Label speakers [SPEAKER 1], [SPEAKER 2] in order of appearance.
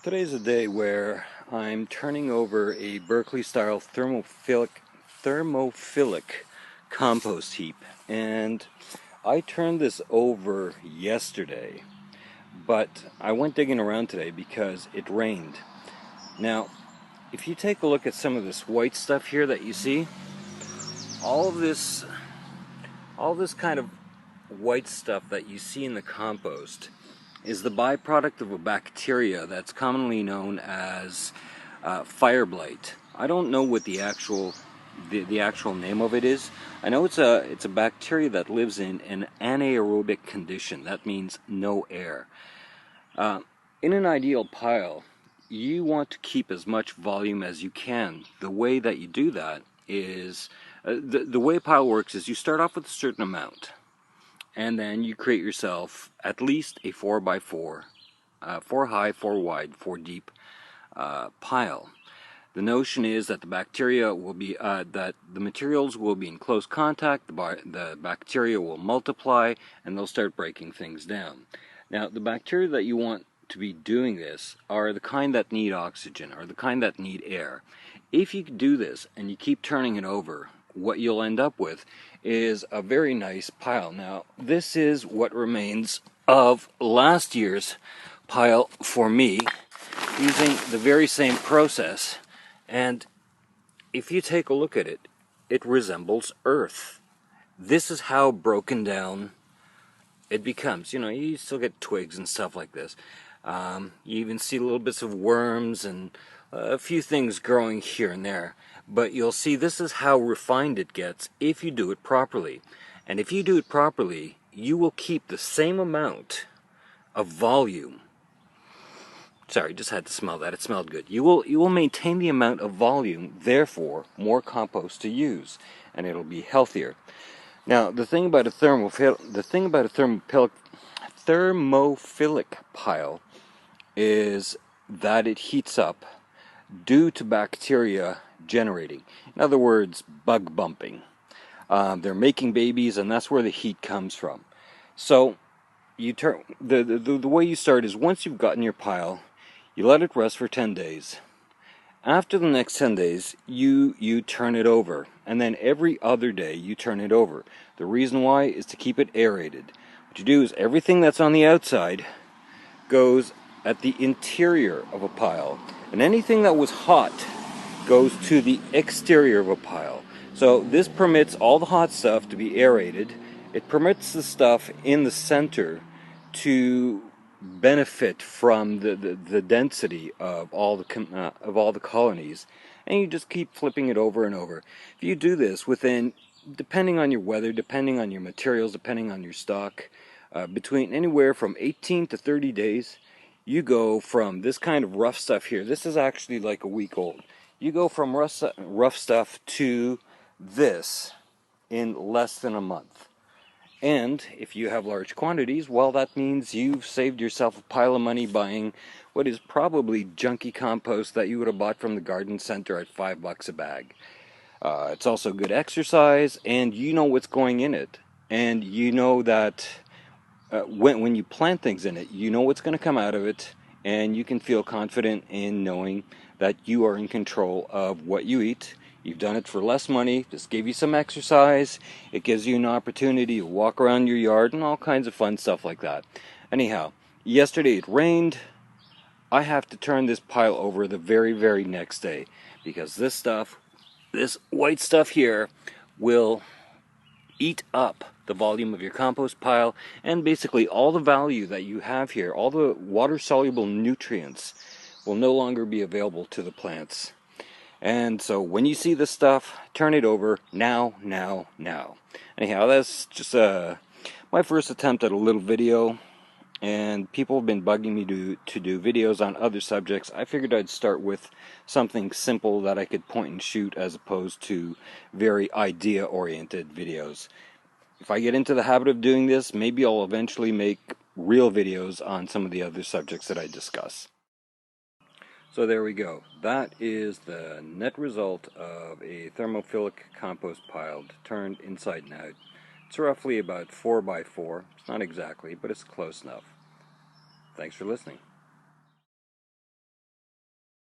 [SPEAKER 1] Today's a day where I'm turning over a Berkeley-style thermophilic compost heap, and I turned this over yesterday, but I went digging around today because it rained. Now, if you take a look at some of this white stuff here that you see, all this kind of white stuff that you see in the compost is the byproduct of a bacteria that's commonly known as fire blight. I don't know what the actual name of it is. I know it's a bacteria that lives in an anaerobic condition. That means no air. In an ideal pile, you want to keep as much volume as you can. The way that you do that is the way a pile works is you start off with a certain amount, and then you create yourself at least a 4x4, 4 high, 4 wide, 4 deep pile. The notion is that the bacteria will be, that the materials will be in close contact, the bacteria will multiply, and they'll start breaking things down. Now, the bacteria that you want to be doing this are the kind that need oxygen, or the kind that need air. If you do this and you keep turning it over, what you'll end up with is a very nice pile. Now, this is what remains of last year's pile for me, using the very same process. And if you take a look at it, it resembles earth. This is how broken down it becomes. You know, you still get twigs and stuff like this. You even see little bits of worms and a few things growing here and there. But you'll see this is how refined it gets if you do it properly. And if you do it properly, you will keep the same amount of volume. Sorry, just had to smell that. It smelled good. You will maintain the amount of volume, therefore more compost to use, and it'll be healthier. Now, the thing about a thermophilic pile is that it heats up due to bacteria generating. In other words, bug bumping. They're making babies, and that's where the heat comes from. So, you turn the way you start is once you've gotten your pile, you let it rest for 10 days. After the next 10 days, you turn it over, and then every other day you turn it over. The reason why is to keep it aerated. What you do is everything that's on the outside goes at the interior of a pile, and anything that was hot goes to the exterior of a pile. So this permits all the hot stuff to be aerated. It permits the stuff in the center to benefit from the density of all the colonies, and you just keep flipping it over and over. If you do this within, depending on your weather, depending on your materials, depending on your stock, between anywhere from 18 to 30 days, you go from this kind of rough stuff here. This is actually like a week old. You go from rough stuff to this in less than a month. And if you have large quantities, well, that means you've saved yourself a pile of money buying what is probably junky compost that you would have bought from the garden center at $5 a bag. It's also good exercise, and you know what's going in it. And you know that when you plant things in it, you know what's going to come out of it, and you can feel confident in knowing that you are in control of what you eat. You've done it for less money, just gave you some exercise, it gives you an opportunity to walk around your yard and all kinds of fun stuff like that. Anyhow, yesterday it rained. I have to turn this pile over the very, very next day because this stuff, this white stuff here, will eat up the volume of your compost pile, and basically all the value that you have here, all the water-soluble nutrients will no longer be available to the plants. And so when you see this stuff, turn it over now. Anyhow, that's just my first attempt at a little video, and people have been bugging me to do videos on other subjects. I figured I'd start with something simple that I could point and shoot as opposed to very idea-oriented videos. If I get into the habit of doing this, maybe I'll eventually make real videos on some of the other subjects that I discuss. So there we go. That is the net result of a thermophilic compost pile turned inside and out. It's roughly about 4x4. It's not exactly, but it's close enough. Thanks for listening.